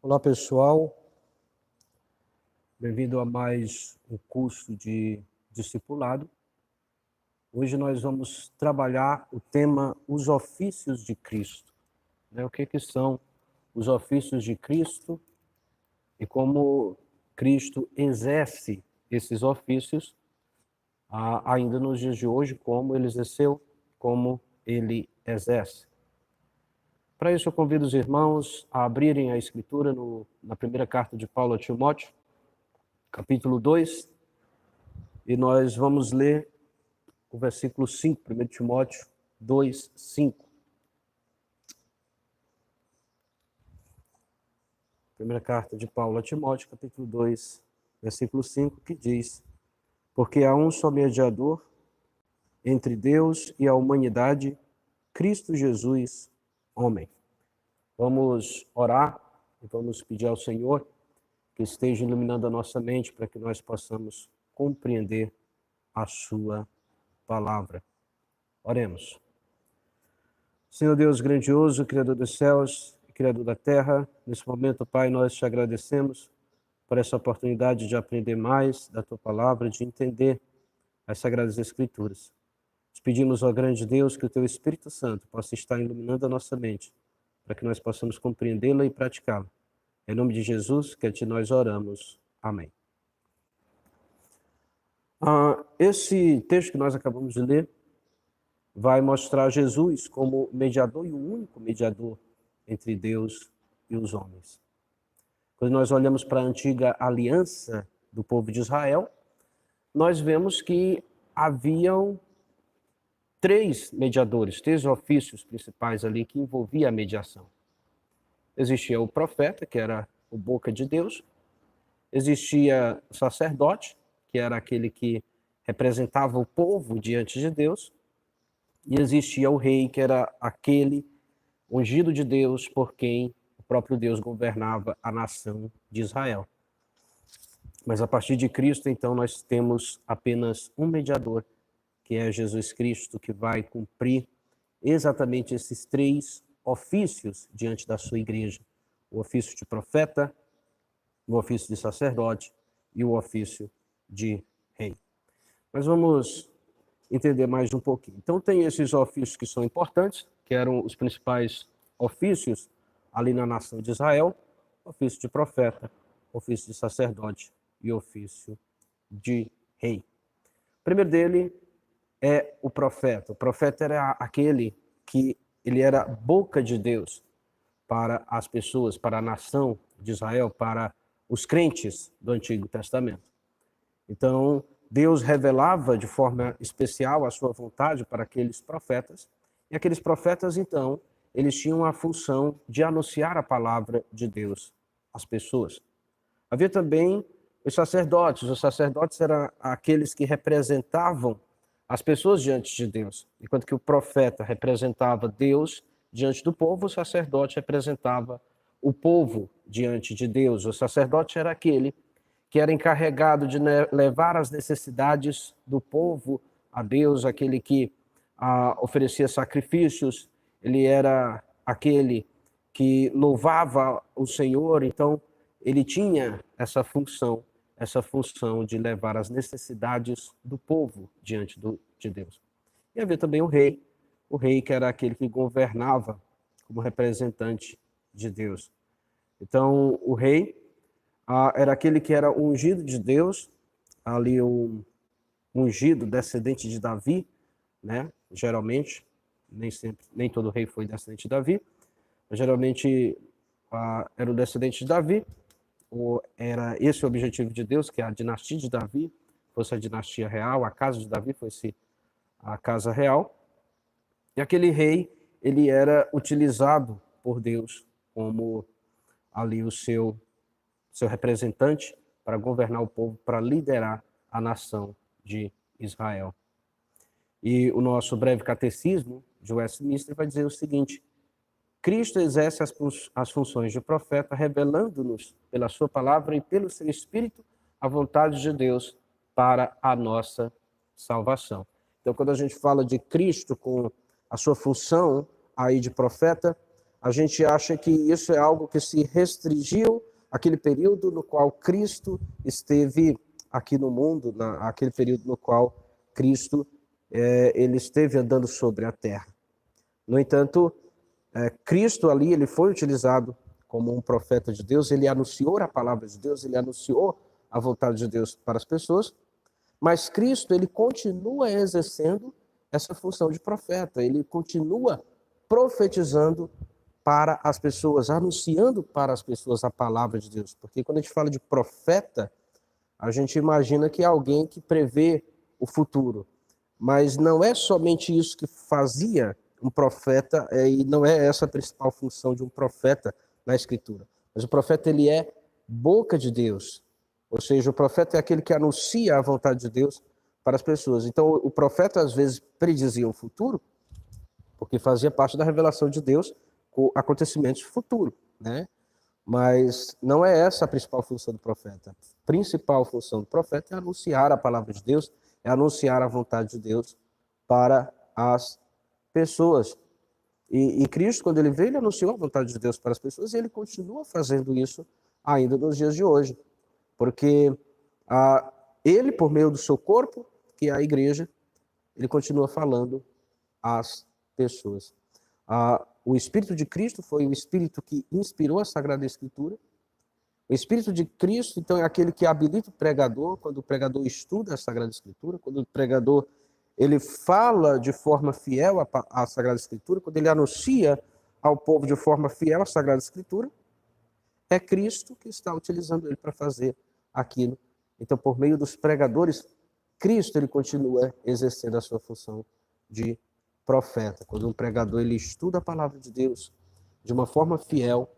Olá, pessoal. Bem-vindo a mais um curso de discipulado. Hoje nós vamos trabalhar o tema Os Ofícios de Cristo. O que são os ofícios de Cristo e como Cristo exerce esses ofícios ainda nos dias de hoje, como ele exerceu, como ele exerce. Para isso, eu convido os irmãos a abrirem a Escritura na primeira carta de Paulo a Timóteo, capítulo 2, e nós vamos ler o versículo 5, 1 Timóteo 2, 5. Primeira carta de Paulo a Timóteo, capítulo 2, versículo 5, que diz: Porque há um só mediador entre Deus e a humanidade, Cristo Jesus, homem. Vamos orar e vamos pedir ao Senhor que esteja iluminando a nossa mente para que nós possamos compreender a sua palavra. Oremos. Senhor Deus grandioso, Criador dos céus e Criador da terra, nesse momento, Pai, nós te agradecemos por essa oportunidade de aprender mais da tua palavra, de entender as Sagradas Escrituras. Te pedimos, ó grande Deus, que o teu Espírito Santo possa estar iluminando a nossa mente, para que nós possamos compreendê-la e praticá-la. Em nome de Jesus, que a ti nós oramos. Amém. Esse texto que nós acabamos de ler vai mostrar Jesus como mediador e o único mediador entre Deus e os homens. Quando nós olhamos para a antiga aliança do povo de Israel, nós vemos que haviam três mediadores, três ofícios principais ali que envolviam a mediação. Existia o profeta, que era o boca de Deus. Existia o sacerdote, que era aquele que representava o povo diante de Deus. E existia o rei, que era aquele ungido de Deus por quem o próprio Deus governava a nação de Israel. Mas a partir de Cristo, então, nós temos apenas um mediador, que é Jesus Cristo, que vai cumprir exatamente esses três ofícios diante da sua igreja: o ofício de profeta, o ofício de sacerdote e o ofício de rei. Mas vamos entender mais um pouquinho. Então tem esses ofícios que são importantes, que eram os principais ofícios ali na nação de Israel: ofício de profeta, ofício de sacerdote e ofício de rei. O primeiro dele é o profeta. O profeta era aquele que ele era boca de Deus para as pessoas, para a nação de Israel, para os crentes do Antigo Testamento. Então, Deus revelava de forma especial a sua vontade para aqueles profetas, e aqueles profetas, então, eles tinham a função de anunciar a palavra de Deus às pessoas. Havia também os sacerdotes eram aqueles que representavam as pessoas diante de Deus. Enquanto que o profeta representava Deus diante do povo, o sacerdote representava o povo diante de Deus. O sacerdote era aquele que era encarregado de levar as necessidades do povo a Deus, aquele que oferecia sacrifícios, ele era aquele que louvava o Senhor. Então ele tinha essa função de levar as necessidades do povo diante de Deus. E havia também o rei que era aquele que governava como representante de Deus. Então, o rei era aquele que era ungido de Deus, ali um ungido, descendente de Davi, né? Geralmente, nem todo rei foi descendente de Davi, mas geralmente era o descendente de Davi. Era esse o objetivo de Deus, que a dinastia de Davi fosse a dinastia real, a casa de Davi fosse a casa real. E aquele rei, ele era utilizado por Deus como ali o seu representante para governar o povo, para liderar a nação de Israel. E o nosso breve catecismo de Westminster vai dizer o seguinte: Cristo exerce as funções de profeta, revelando-nos pela sua palavra e pelo seu Espírito a vontade de Deus para a nossa salvação. Então, quando a gente fala de Cristo com a sua função aí de profeta, a gente acha que isso é algo que se restringiu àquele período no qual Cristo esteve aqui no mundo, aquele período no qual Cristo ele esteve andando sobre a terra. No entanto, Cristo ali ele foi utilizado como um profeta de Deus, ele anunciou a palavra de Deus, ele anunciou a vontade de Deus para as pessoas, mas Cristo ele continua exercendo essa função de profeta, ele continua profetizando para as pessoas, anunciando para as pessoas a palavra de Deus. Porque quando a gente fala de profeta, a gente imagina que é alguém que prevê o futuro. Mas não é somente isso que fazia um profeta, e não é essa a principal função de um profeta na Escritura. Mas o profeta ele é boca de Deus. Ou seja, o profeta é aquele que anuncia a vontade de Deus para as pessoas. Então, o profeta às vezes predizia o futuro, porque fazia parte da revelação de Deus com acontecimentos futuros, né? Mas não é essa a principal função do profeta. A principal função do profeta é anunciar a palavra de Deus, é anunciar a vontade de Deus para as pessoas. E Cristo, quando ele veio, ele anunciou a vontade de Deus para as pessoas e ele continua fazendo isso ainda nos dias de hoje. Porque ele, por meio do seu corpo, que é a igreja, ele continua falando às pessoas. O Espírito de Cristo foi o Espírito que inspirou a Sagrada Escritura. O Espírito de Cristo, então, é aquele que habilita o pregador, quando o pregador estuda a Sagrada Escritura, quando o pregador ele fala de forma fiel à Sagrada Escritura, quando ele anuncia ao povo de forma fiel a Sagrada Escritura, é Cristo que está utilizando ele para fazer aquilo. Então, por meio dos pregadores, Cristo ele continua exercendo a sua função de profeta. Quando um pregador ele estuda a palavra de Deus de uma forma fiel,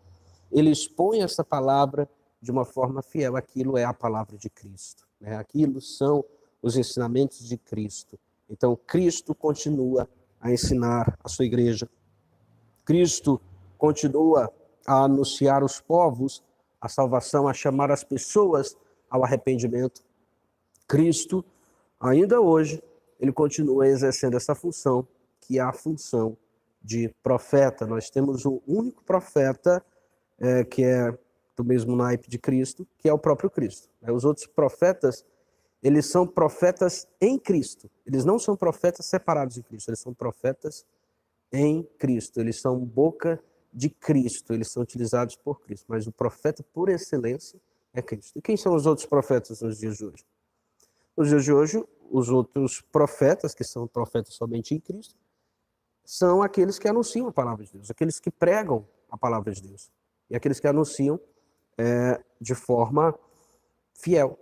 ele expõe essa palavra de uma forma fiel. Aquilo é a palavra de Cristo, né? Aquilo são os ensinamentos de Cristo. Então, Cristo continua a ensinar a sua igreja. Cristo continua a anunciar aos povos a salvação, a chamar as pessoas ao arrependimento. Cristo, ainda hoje, ele continua exercendo essa função, que é a função de profeta. Nós temos um único profeta, que é do mesmo naipe de Cristo, que é o próprio Cristo. Os outros profetas, eles são profetas em Cristo. Eles não são profetas separados de Cristo, eles são profetas em Cristo. Eles são boca de Cristo, eles são utilizados por Cristo. Mas o profeta por excelência é Cristo. E quem são os outros profetas nos dias de hoje? Nos dias de hoje, os outros profetas, que são profetas somente em Cristo, são aqueles que anunciam a palavra de Deus, aqueles que pregam a palavra de Deus. E aqueles que anunciam de forma fiel.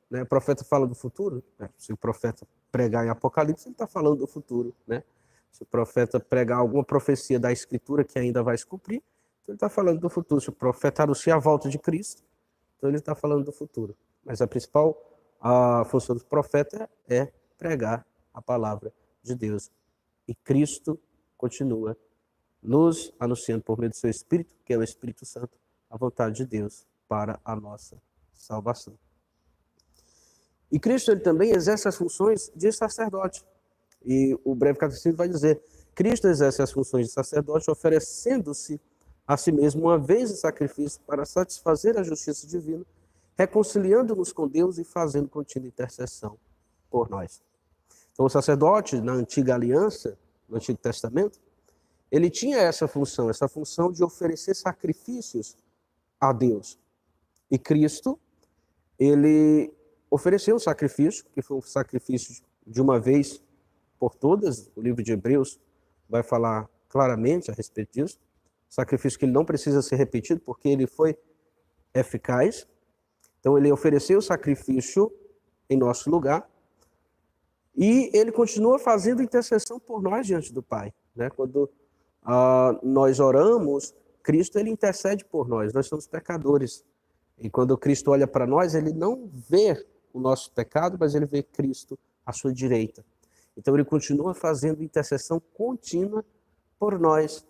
Né? O profeta fala do futuro, né? Se o profeta pregar em Apocalipse, ele está falando do futuro. Né? Se o profeta pregar alguma profecia da Escritura que ainda vai se cumprir, então ele está falando do futuro. Se o profeta anuncia a volta de Cristo, então ele está falando do futuro. Mas a principal função do profeta é pregar a palavra de Deus. E Cristo continua nos anunciando por meio do seu Espírito, que é o Espírito Santo, a vontade de Deus para a nossa salvação. E Cristo ele também exerce as funções de sacerdote. E o breve catecismo vai dizer: Cristo exerce as funções de sacerdote, oferecendo-se a si mesmo uma vez em sacrifício para satisfazer a justiça divina, reconciliando-nos com Deus e fazendo contínua intercessão por nós. Então, o sacerdote, na antiga aliança, no Antigo Testamento, ele tinha essa função de oferecer sacrifícios a Deus. E Cristo, ele ofereceu um sacrifício, que foi um sacrifício de uma vez por todas. O livro de Hebreus vai falar claramente a respeito disso. Sacrifício que ele não precisa ser repetido, porque ele foi eficaz. Então, ele ofereceu o sacrifício em nosso lugar. E ele continua fazendo intercessão por nós diante do Pai. Né? Quando nós oramos, Cristo ele intercede por nós. Nós somos pecadores. E quando Cristo olha para nós, ele não vê o nosso pecado, mas ele vê Cristo à sua direita. Então ele continua fazendo intercessão contínua por nós,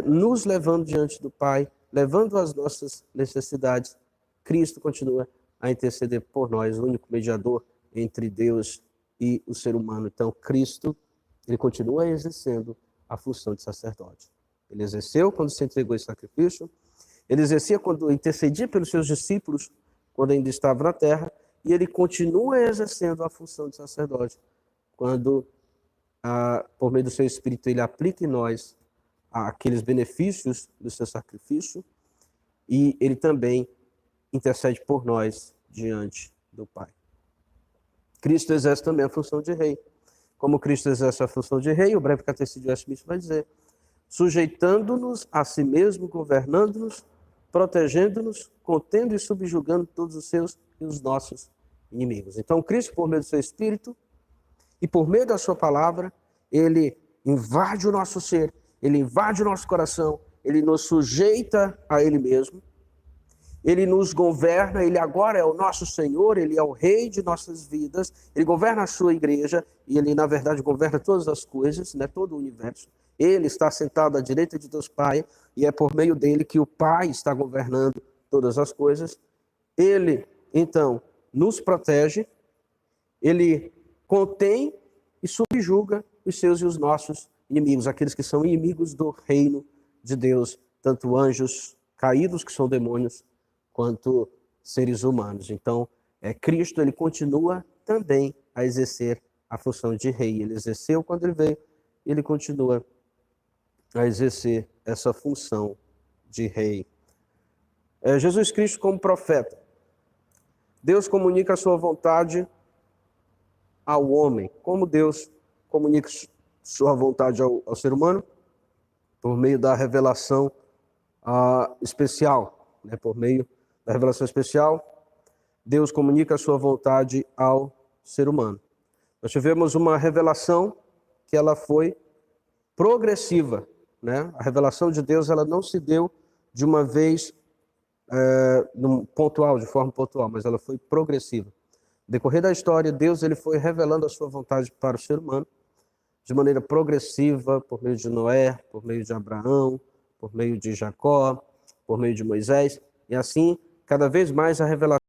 nos levando diante do Pai, levando as nossas necessidades. Cristo continua a interceder por nós, o único mediador entre Deus e o ser humano. Então Cristo, ele continua exercendo a função de sacerdote. Ele exerceu quando se entregou em sacrifício, ele exercia quando intercedia pelos seus discípulos, quando ainda estava na terra, e ele continua exercendo a função de sacerdote, quando, por meio do seu Espírito, ele aplica em nós aqueles benefícios do seu sacrifício, e ele também intercede por nós diante do Pai. Cristo exerce também a função de rei. Como Cristo exerce a função de rei, o breve catecismo de Westminster vai dizer: sujeitando-nos a si mesmo, governando-nos, protegendo-nos, contendo e subjugando todos os seus e os nossos inimigos. Então, Cristo, por meio do seu Espírito e por meio da sua palavra, ele invade o nosso ser, ele invade o nosso coração, ele nos sujeita a ele mesmo, ele nos governa, ele agora é o nosso Senhor, ele é o rei de nossas vidas, ele governa a sua igreja, e ele, na verdade, governa todas as coisas, né, todo o universo. Ele está sentado à direita de Deus Pai, e é por meio dele que o Pai está governando todas as coisas. Ele, então, nos protege, ele contém e subjuga os seus e os nossos inimigos, aqueles que são inimigos do reino de Deus, tanto anjos caídos, que são demônios, quanto seres humanos. Então, Cristo, ele continua também a exercer a função de rei. Ele exerceu quando ele veio, ele continua a exercer essa função de rei. Jesus Cristo como profeta. Deus comunica a sua vontade ao homem. Como Deus comunica sua vontade ao ser humano? Por meio da revelação especial, né? Por meio da revelação especial, Deus comunica a sua vontade ao ser humano. Nós tivemos uma revelação que ela foi progressiva, né? A revelação de Deus, ela não se deu de uma vez pontual, de forma pontual, mas ela foi progressiva. No decorrer da história, Deus, ele foi revelando a sua vontade para o ser humano de maneira progressiva, por meio de Noé, por meio de Abraão, por meio de Jacó, por meio de Moisés, e assim, cada vez mais a revelação,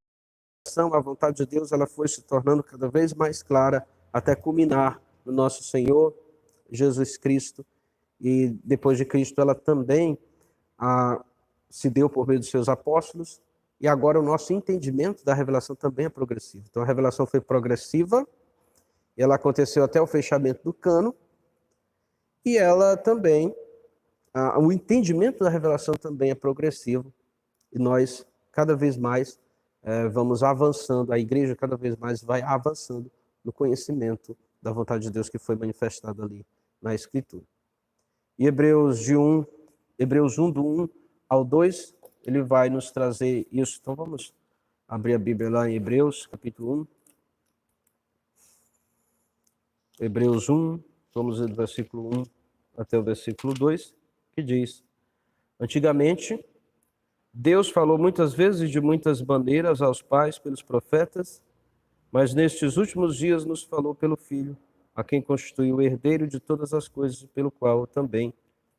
a vontade de Deus, ela foi se tornando cada vez mais clara, até culminar no nosso Senhor Jesus Cristo. E depois de Cristo, ela também se deu por meio dos seus apóstolos, e agora o nosso entendimento da revelação também é progressivo. Então a revelação foi progressiva, ela aconteceu até o fechamento do cano, e ela também, o entendimento da revelação também é progressivo, e nós cada vez mais vamos avançando, a igreja cada vez mais vai avançando no conhecimento da vontade de Deus que foi manifestada ali na Escritura. E Hebreus 1, do 1 ao 2, ele vai nos trazer isso. Então vamos abrir a Bíblia lá em Hebreus, capítulo 1. Hebreus 1, vamos do versículo 1 até o versículo 2, que diz: antigamente, Deus falou muitas vezes e de muitas maneiras aos pais pelos profetas, mas nestes últimos dias nos falou pelo Filho, a quem constituiu o herdeiro de todas as coisas, pelo qual também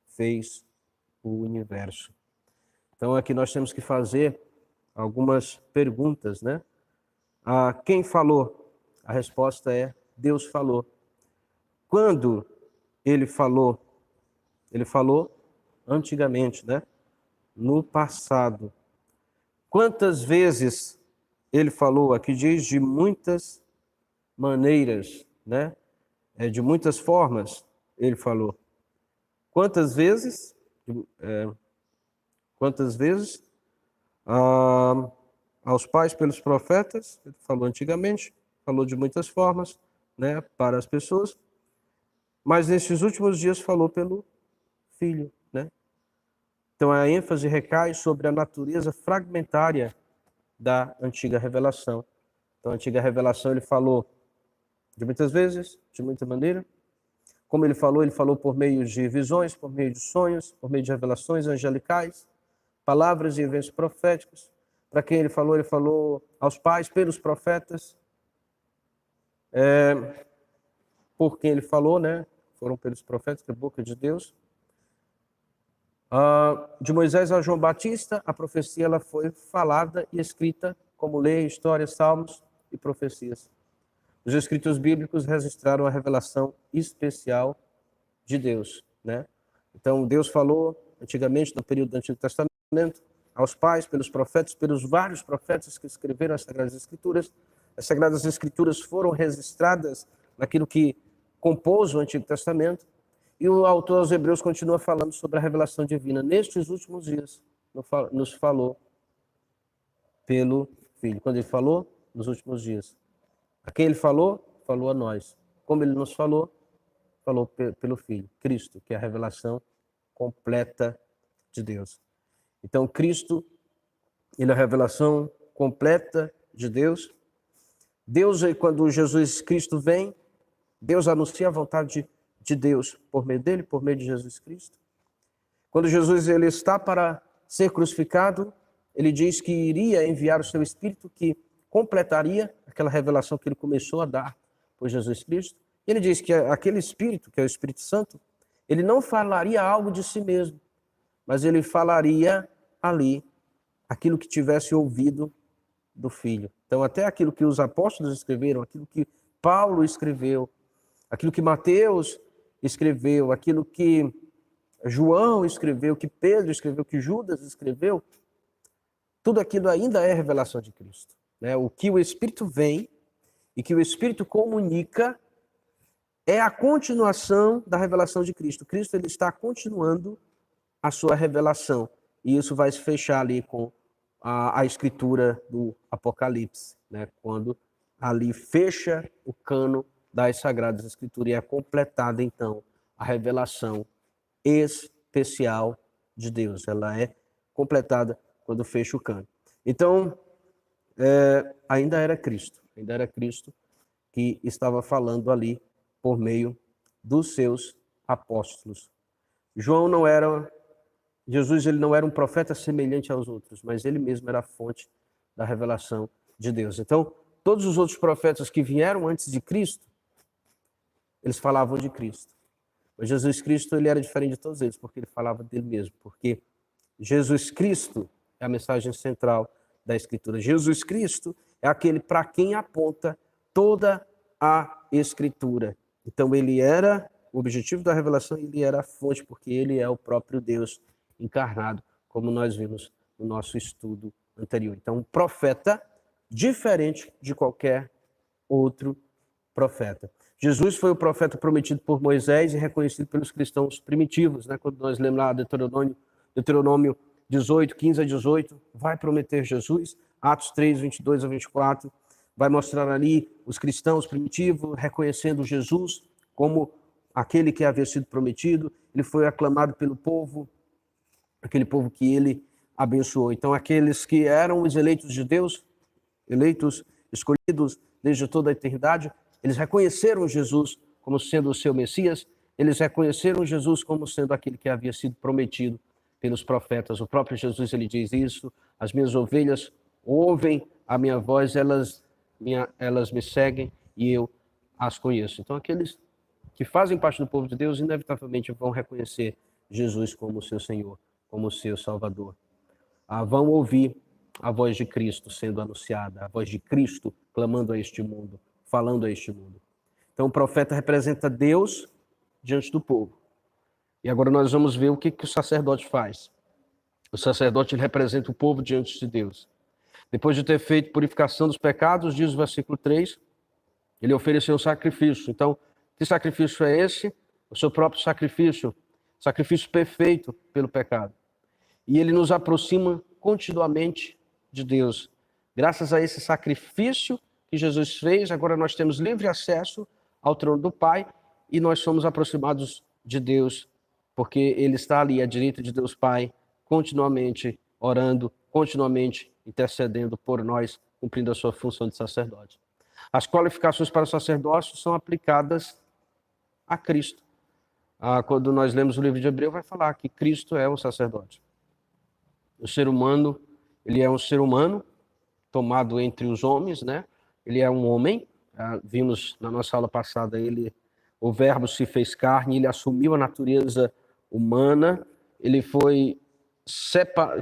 fez o universo. Então aqui nós temos que fazer algumas perguntas, né? Quem falou? A resposta é: Deus falou. Quando ele falou? Ele falou antigamente, né? No passado. Quantas vezes ele falou? Aqui diz de muitas maneiras, né? De muitas formas ele falou. Quantas vezes? Quantas vezes? Aos pais pelos profetas, ele falou antigamente, falou de muitas formas, né? Para as pessoas, mas nesses últimos dias falou pelo Filho, né? Então a ênfase recai sobre a natureza fragmentária da antiga revelação. Então a antiga revelação ele falou de muitas vezes, de muita maneira. Como ele falou por meio de visões, por meio de sonhos, por meio de revelações angelicais, palavras e eventos proféticos. Para quem ele falou aos pais pelos profetas. Por quem ele falou, né? Foram pelos profetas, da boca de Deus. De Moisés a João Batista, a profecia ela foi falada e escrita como lei, histórias, salmos e profecias. Os escritos bíblicos registraram a revelação especial de Deus, né? Então, Deus falou antigamente, no período do Antigo Testamento, aos pais, pelos profetas, pelos vários profetas que escreveram as Sagradas Escrituras. As Sagradas Escrituras foram registradas naquilo que compôs o Antigo Testamento. E o autor aos Hebreus continua falando sobre a revelação divina. Nestes últimos dias, nos falou pelo Filho. Quando ele falou, nos últimos dias. A quem ele falou? Falou a nós. Como ele nos falou? Falou pelo Filho. Cristo, que é a revelação completa de Deus. Então, Cristo, ele é a revelação completa de Deus. Deus, quando Jesus Cristo vem, Deus anuncia a vontade de Deus por meio dele, por meio de Jesus Cristo. Quando Jesus ele está para ser crucificado, ele diz que iria enviar o seu Espírito que completaria aquela revelação que ele começou a dar por Jesus Cristo. Ele diz que aquele Espírito, que é o Espírito Santo, ele não falaria algo de si mesmo, mas ele falaria ali aquilo que tivesse ouvido do Filho. Então, até aquilo que os apóstolos escreveram, aquilo que Paulo escreveu, aquilo que Mateus escreveu, aquilo que João escreveu, que Pedro escreveu, que Judas escreveu, tudo aquilo ainda é revelação de Cristo. Né? O que o Espírito vem e que o Espírito comunica é a continuação da revelação de Cristo. Cristo ele está continuando a sua revelação. E isso vai se fechar ali com a escritura do Apocalipse, né? Quando ali fecha o cano das Sagradas Escrituras e é completada, então, a revelação especial de Deus. Ela é completada quando fecha o cano. Então, ainda era Cristo que estava falando ali por meio dos seus apóstolos. Jesus ele não era um profeta semelhante aos outros, mas ele mesmo era a fonte da revelação de Deus. Então, todos os outros profetas que vieram antes de Cristo, eles falavam de Cristo. Mas Jesus Cristo ele era diferente de todos eles, porque ele falava dele mesmo. Porque Jesus Cristo é a mensagem central da Escritura. Jesus Cristo é aquele para quem aponta toda a Escritura. Então, ele era o objetivo da revelação, ele era a fonte, porque ele é o próprio Deus encarnado, como nós vimos no nosso estudo anterior. Então, um profeta diferente de qualquer outro profeta. Jesus foi o profeta prometido por Moisés e reconhecido pelos cristãos primitivos, né? Quando nós lemos lá Deuteronômio 18, 15 a 18, vai prometer Jesus. Atos 3, 22 a 24, vai mostrar ali os cristãos primitivos reconhecendo Jesus como aquele que havia sido prometido. Ele foi aclamado pelo povo, aquele povo que ele abençoou. Então, aqueles que eram os eleitos de Deus, eleitos, escolhidos desde toda a eternidade, eles reconheceram Jesus como sendo o seu Messias, eles reconheceram Jesus como sendo aquele que havia sido prometido pelos profetas. O próprio Jesus, ele diz isso: as minhas ovelhas ouvem a minha voz, elas me seguem e eu as conheço. Então, aqueles que fazem parte do povo de Deus, inevitavelmente vão reconhecer Jesus como seu Senhor, como seu Salvador. Vão ouvir a voz de Cristo sendo anunciada, a voz de Cristo clamando a este mundo, falando a este mundo. Então, o profeta representa Deus diante do povo. E agora nós vamos ver o que o sacerdote faz. O sacerdote ele representa o povo diante de Deus. Depois de ter feito purificação dos pecados, diz o versículo 3, ele ofereceu um sacrifício. Então, que sacrifício é esse? O seu próprio sacrifício perfeito pelo pecado. E ele nos aproxima continuamente de Deus. Graças a esse sacrifício que Jesus fez, agora nós temos livre acesso ao trono do Pai e nós somos aproximados de Deus, porque ele está ali à direita de Deus Pai, continuamente orando, continuamente intercedendo por nós, cumprindo a sua função de sacerdote. As qualificações para o sacerdócio são aplicadas a Cristo. Quando nós lemos o livro de Hebreus, vai falar que Cristo é um sacerdote. O ser humano, ele é um ser humano tomado entre os homens, né? Ele é um homem. Vimos na nossa aula passada, o Verbo se fez carne, ele assumiu a natureza humana, ele foi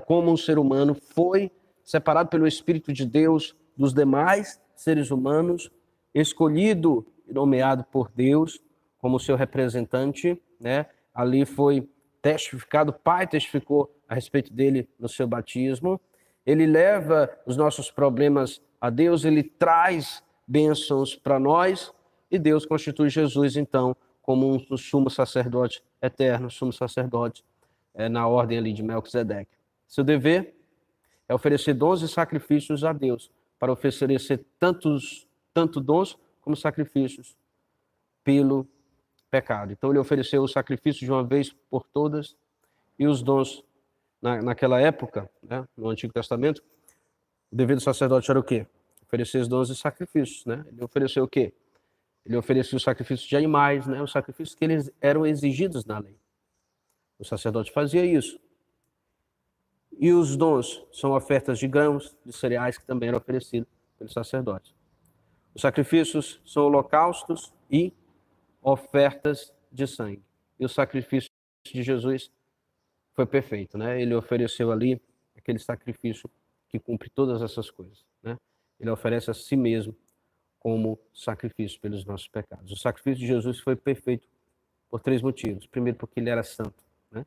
como um ser humano, foi separado pelo Espírito de Deus dos demais seres humanos, escolhido e nomeado por Deus como seu representante, né? Ali foi testificado, o Pai testificou a respeito dele no seu batismo. Ele leva os nossos problemas a Deus, ele traz bênçãos para nós, e Deus constitui Jesus, então, como um sumo sacerdote eterno, sumo sacerdote na ordem ali de Melquisedeque. Seu dever é oferecer dons e sacrifícios a Deus, para oferecer tanto dons como sacrifícios pelo pecado. Então ele ofereceu o sacrifício de uma vez por todas, e os dons naquela época, né, no Antigo Testamento, o dever do sacerdote era o quê? Oferecer os dons e sacrifícios, né? Ele ofereceu o quê? Ele oferecia os sacrifícios de animais, né? Os sacrifícios que eles eram exigidos na lei. O sacerdote fazia isso. E os dons são ofertas de grãos, de cereais, que também eram oferecidos pelo sacerdote. Os sacrifícios são holocaustos e ofertas de sangue. E o sacrifício de Jesus foi perfeito, né? Ele ofereceu ali aquele sacrifício que cumpre todas essas coisas, né? Ele oferece a si mesmo como sacrifício pelos nossos pecados. O sacrifício de Jesus foi perfeito por 3 motivos. Primeiro, porque ele era santo, né?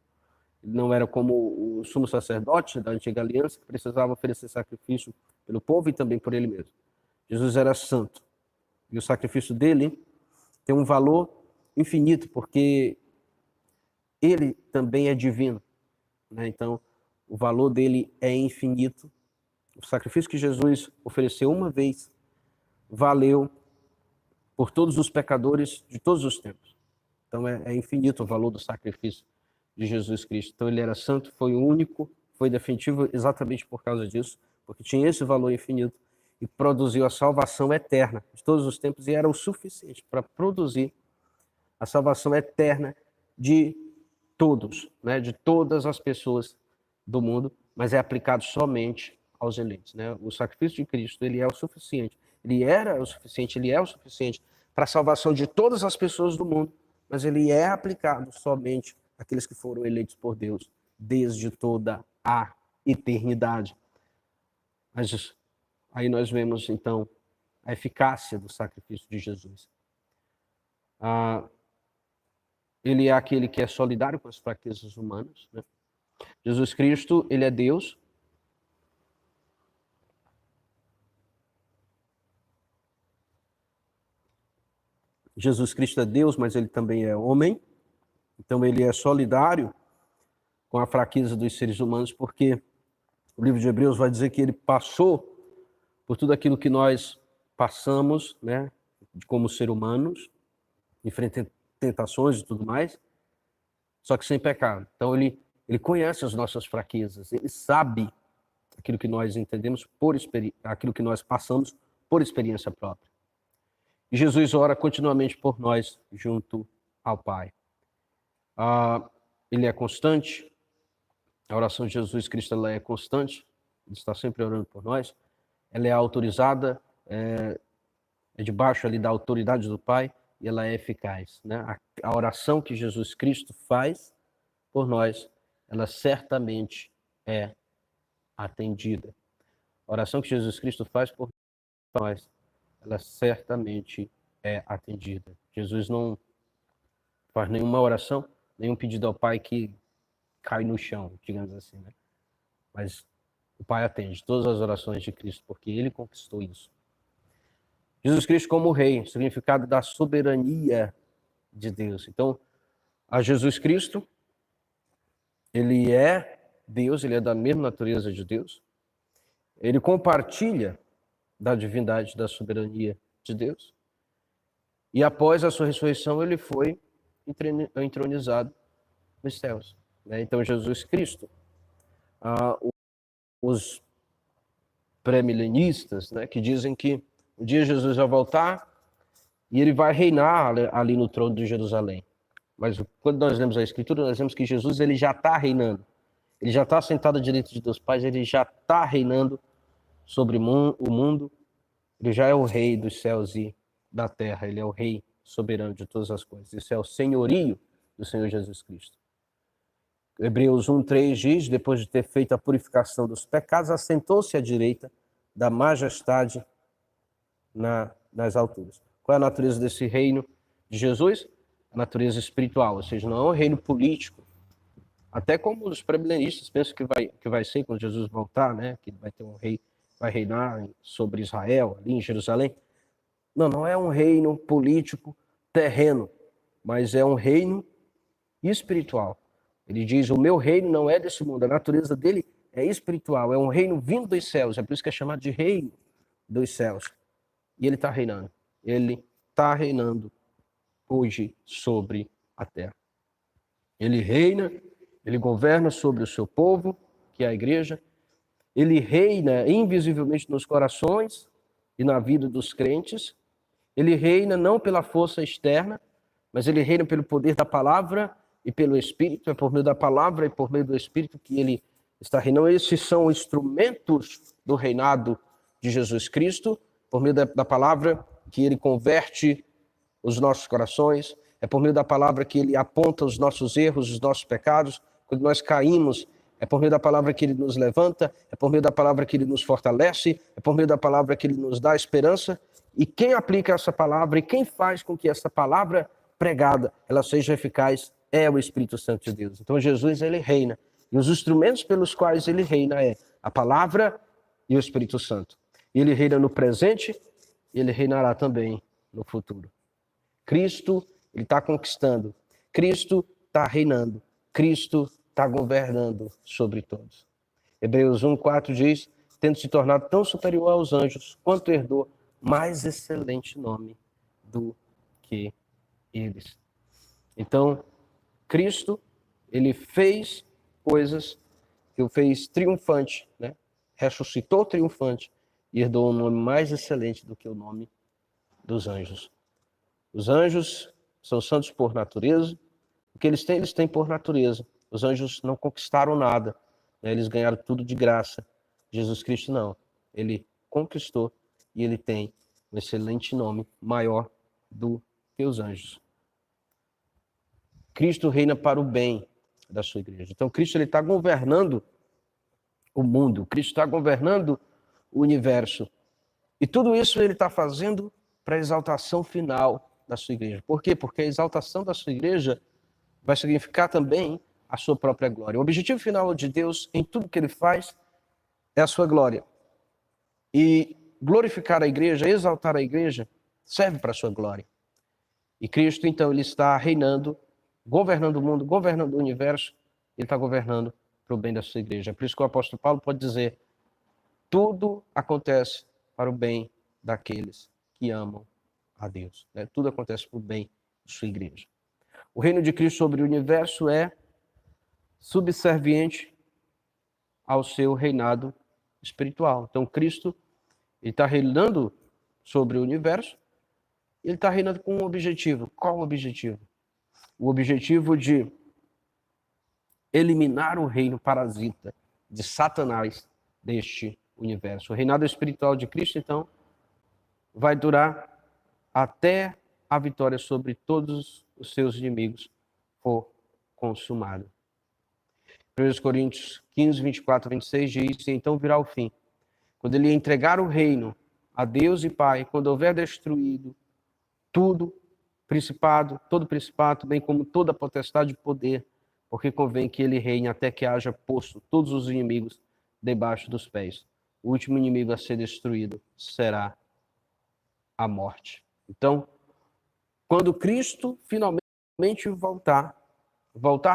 Ele não era como o sumo sacerdote da antiga aliança, que precisava oferecer sacrifício pelo povo e também por ele mesmo. Jesus era santo. E o sacrifício dele tem um valor infinito, porque ele também é divino, né? Então, o valor dele é infinito. O sacrifício que Jesus ofereceu uma vez valeu por todos os pecadores de todos os tempos. Então, é infinito o valor do sacrifício de Jesus Cristo. Então, ele era santo, foi único, foi definitivo exatamente por causa disso, porque tinha esse valor infinito e produziu a salvação eterna de todos os tempos, e era o suficiente para produzir a salvação eterna de todos, né, de todas as pessoas do mundo, mas é aplicado somente aos eleitos, né? O sacrifício de Cristo, ele é o suficiente. Ele era o suficiente, ele é o suficiente para a salvação de todas as pessoas do mundo, mas ele é aplicado somente àqueles que foram eleitos por Deus desde toda a eternidade. Mas aí nós vemos, então, a eficácia do sacrifício de Jesus. Ele é aquele que é solidário com as fraquezas humanas, né? Jesus Cristo, ele é Deus. Jesus Cristo é Deus, mas ele também é homem. Então ele é solidário com a fraqueza dos seres humanos, porque o livro de Hebreus vai dizer que ele passou por tudo aquilo que nós passamos, né, como ser humanos, enfrentando tentações e tudo mais, só que sem pecado. Então ele conhece as nossas fraquezas, ele sabe aquilo que nós entendemos aquilo que nós passamos por experiência própria. E Jesus ora continuamente por nós junto ao Pai. Ele é constante, a oração de Jesus Cristo ela é constante, ele está sempre orando por nós, ela é autorizada, é debaixo ali da autoridade do Pai, e ela é eficaz, né? A oração que Jesus Cristo faz por nós, ela certamente é atendida. A oração que Jesus Cristo faz por nós, ela certamente é atendida. Jesus não faz nenhuma oração, nenhum pedido ao Pai que cai no chão, digamos assim, né? Mas o Pai atende todas as orações de Cristo, porque ele conquistou isso. Jesus Cristo como rei, significado da soberania de Deus. Então, a Jesus Cristo, ele é Deus, ele é da mesma natureza de Deus. Ele compartilha da divindade, da soberania de Deus. E após a sua ressurreição, ele foi entronizado nos céus, né? Então, Jesus Cristo, os pré-milenistas, né, que dizem que um dia Jesus vai voltar e ele vai reinar ali no trono de Jerusalém. Mas quando nós lemos a Escritura, nós vemos que Jesus ele já está reinando. Ele já está sentado à direita de Deus Pai, ele já está reinando sobre o mundo. Ele já é o rei dos céus e da terra. Ele é o rei soberano de todas as coisas. Isso é o senhorio do Senhor Jesus Cristo. Hebreus 1:3 diz, depois de ter feito a purificação dos pecados, assentou-se à direita da majestade nas alturas. Qual é a natureza desse reino de Jesus? A natureza espiritual, ou seja, não é um reino político, Até como os premilenistas pensam que vai ser quando Jesus voltar, né? Que vai ter um rei, vai reinar sobre Israel, ali em Jerusalém. Não, não é um reino político terreno, mas é um reino espiritual. Ele diz, o meu reino não é desse mundo, a natureza dele é espiritual, é um reino vindo dos céus, é por isso que é chamado de reino dos céus. E ele está reinando. Ele está reinando hoje sobre a terra. Ele reina, ele governa sobre o seu povo, que é a igreja. Ele reina invisivelmente nos corações e na vida dos crentes. Ele reina não pela força externa, mas ele reina pelo poder da palavra e pelo Espírito. É por meio da palavra e por meio do Espírito que ele está reinando. Esses são instrumentos do reinado de Jesus Cristo, por meio da palavra que ele converte os nossos corações, é por meio da palavra que ele aponta os nossos erros, os nossos pecados. Quando nós caímos, é por meio da palavra que ele nos levanta, é por meio da palavra que ele nos fortalece, é por meio da palavra que ele nos dá esperança. E quem aplica essa palavra e quem faz com que essa palavra pregada ela seja eficaz é o Espírito Santo de Deus. Então Jesus, ele reina. E os instrumentos pelos quais ele reina é a palavra e o Espírito Santo. E ele reina no presente e ele reinará também no futuro. Cristo, ele está conquistando. Cristo está reinando. Cristo está governando sobre todos. Hebreus 1:4 diz, tendo se tornado tão superior aos anjos, quanto herdou mais excelente nome do que eles. Então, Cristo, ele fez coisas que o fez triunfante, né? Ressuscitou triunfante e herdou um nome mais excelente do que o nome dos anjos. Os anjos são santos por natureza. O que eles têm por natureza. Os anjos não conquistaram nada, né? Eles ganharam tudo de graça. Jesus Cristo não. Ele conquistou e ele tem um excelente nome, maior do que os anjos. Cristo reina para o bem da sua igreja. Então, Cristo está governando o mundo. Cristo está governando o universo. E tudo isso ele está fazendo para a exaltação final da sua igreja. Por quê? Porque a exaltação da sua igreja vai significar também a sua própria glória. O objetivo final de Deus em tudo que ele faz é a sua glória. E glorificar a igreja, exaltar a igreja, serve para a sua glória. E Cristo, então, ele está reinando, governando o mundo, governando o universo, ele está governando para o bem da sua igreja. É por isso que o apóstolo Paulo pode dizer, tudo acontece para o bem daqueles que amam a Deus. Né? Tudo acontece para o bem da sua igreja. O reino de Cristo sobre o universo é subserviente ao seu reinado espiritual. Então, Cristo está reinando sobre o universo, ele está reinando com um objetivo. Qual o objetivo? O objetivo de eliminar o reino parasita de Satanás deste universo. O reinado espiritual de Cristo, então, vai durar até a vitória sobre todos os seus inimigos for consumada. 1 Coríntios 15, 24, 26 diz, então virá o fim. Quando ele entregar o reino a Deus e Pai, quando houver destruído tudo, principado, todo principado, bem como toda potestade de poder, porque convém que ele reine até que haja posto todos os inimigos debaixo dos pés. O último inimigo a ser destruído será a morte. Então, quando Cristo finalmente voltar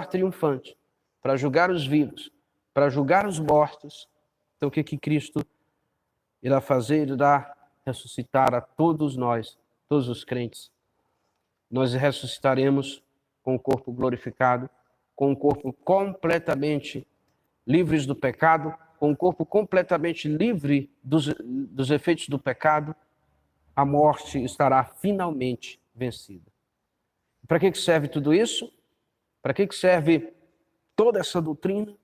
triunfante, para julgar os vivos, para julgar os mortos, então o que Cristo irá fazer? Ele irá ressuscitar a todos nós, todos os crentes. Nós ressuscitaremos com o corpo glorificado, com o corpo completamente livres do pecado, com o corpo completamente livre dos efeitos do pecado, a morte estará finalmente vencida. Para que serve tudo isso? Para que serve toda essa doutrina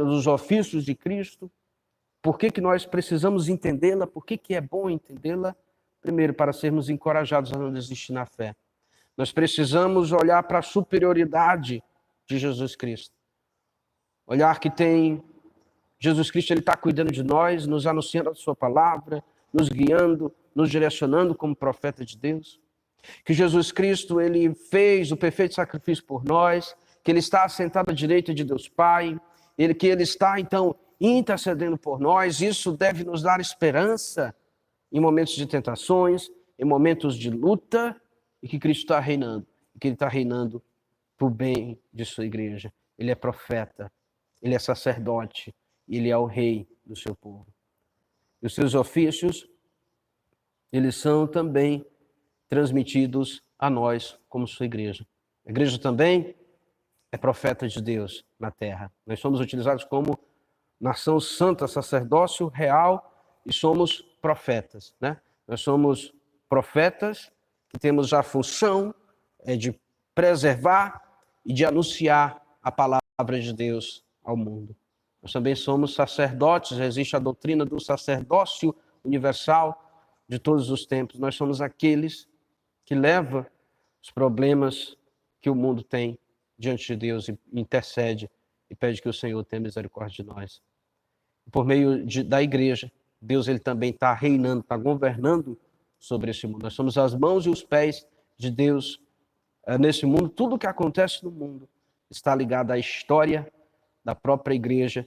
dos ofícios de Cristo? Por que nós precisamos entendê-la? Por que é bom entendê-la? Primeiro, para sermos encorajados a não desistir na fé. Nós precisamos olhar para a superioridade de Jesus Cristo. Olhar que tem Jesus Cristo, ele está cuidando de nós, nos anunciando a sua palavra, nos guiando, nos direcionando como profeta de Deus. Que Jesus Cristo, ele fez o perfeito sacrifício por nós, que Ele está assentado à direita de Deus Pai, que Ele está, então, intercedendo por nós. Isso deve nos dar esperança em momentos de tentações, em momentos de luta, e que Cristo está reinando, e que Ele está reinando para o bem de sua igreja. Ele é profeta, Ele é sacerdote, Ele é o rei do seu povo. E os seus ofícios, eles são também transmitidos a nós como sua igreja. A igreja também é profeta de Deus na terra. Nós somos utilizados como nação santa, sacerdócio real, e somos profetas, né? Nós somos profetas que temos a função de preservar e de anunciar a palavra de Deus ao mundo. Nós também somos sacerdotes, existe a doutrina do sacerdócio universal de todos os tempos. Nós somos aqueles que levam os problemas que o mundo tem diante de Deus e intercede e pede que o Senhor tenha misericórdia de nós. Por meio da igreja, Deus ele também está reinando, está governando sobre esse mundo. Nós somos as mãos e os pés de Deus nesse mundo. Tudo o que acontece no mundo está ligado à história da própria igreja,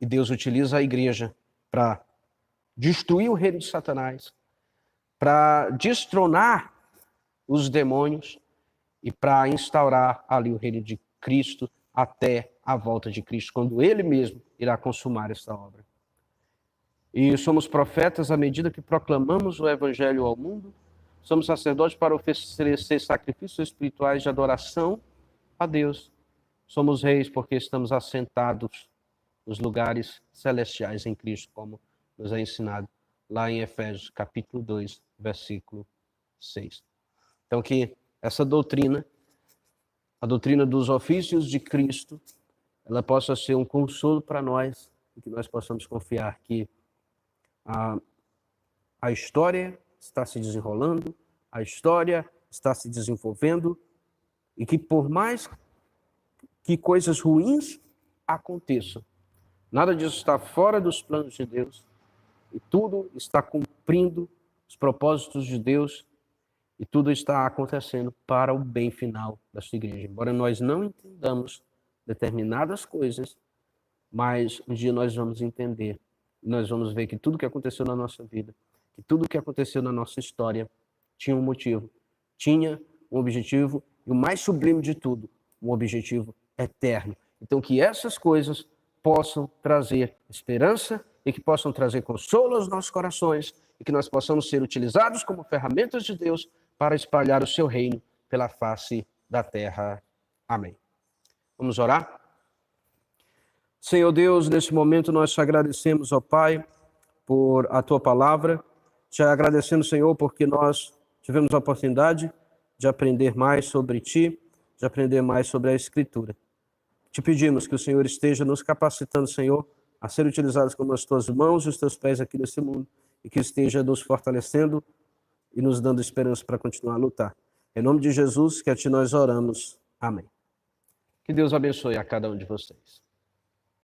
e Deus utiliza a igreja para destruir o reino de Satanás, para destronar os demônios e para instaurar ali o reino de Cristo até a volta de Cristo, quando Ele mesmo irá consumar esta obra. E somos profetas à medida que proclamamos o Evangelho ao mundo, somos sacerdotes para oferecer sacrifícios espirituais de adoração a Deus. Somos reis porque estamos assentados nos lugares celestiais em Cristo, como nos é ensinado lá em Efésios capítulo 2, versículo 6. Então que essa doutrina, a doutrina dos ofícios de Cristo, ela possa ser um consolo para nós e que nós possamos confiar que a história está se desenrolando, a história está se desenvolvendo e que por mais que coisas ruins aconteçam, nada disso está fora dos planos de Deus e tudo está cumprindo os propósitos de Deus e tudo está acontecendo para o bem final da sua igreja. Embora nós não entendamos determinadas coisas, mas um dia nós vamos entender, nós vamos ver que tudo que aconteceu na nossa vida, que tudo que aconteceu na nossa história tinha um motivo, tinha um objetivo e o mais sublime de tudo, um objetivo eterno. Então que essas coisas possam trazer esperança e que possam trazer consolo aos nossos corações e que nós possamos ser utilizados como ferramentas de Deus para espalhar o seu reino pela face da terra. Amém. Vamos orar? Senhor Deus, nesse momento nós te agradecemos, ó Pai, por a tua palavra. Te agradecendo, Senhor, porque nós tivemos a oportunidade de aprender mais sobre ti, de aprender mais sobre a Escritura. Te pedimos que o Senhor esteja nos capacitando, Senhor, a ser utilizados como as tuas mãos e os teus pés aqui nesse mundo e que esteja nos fortalecendo e nos dando esperança para continuar a lutar. Em nome de Jesus, que a ti nós oramos. Amém. Que Deus abençoe a cada um de vocês.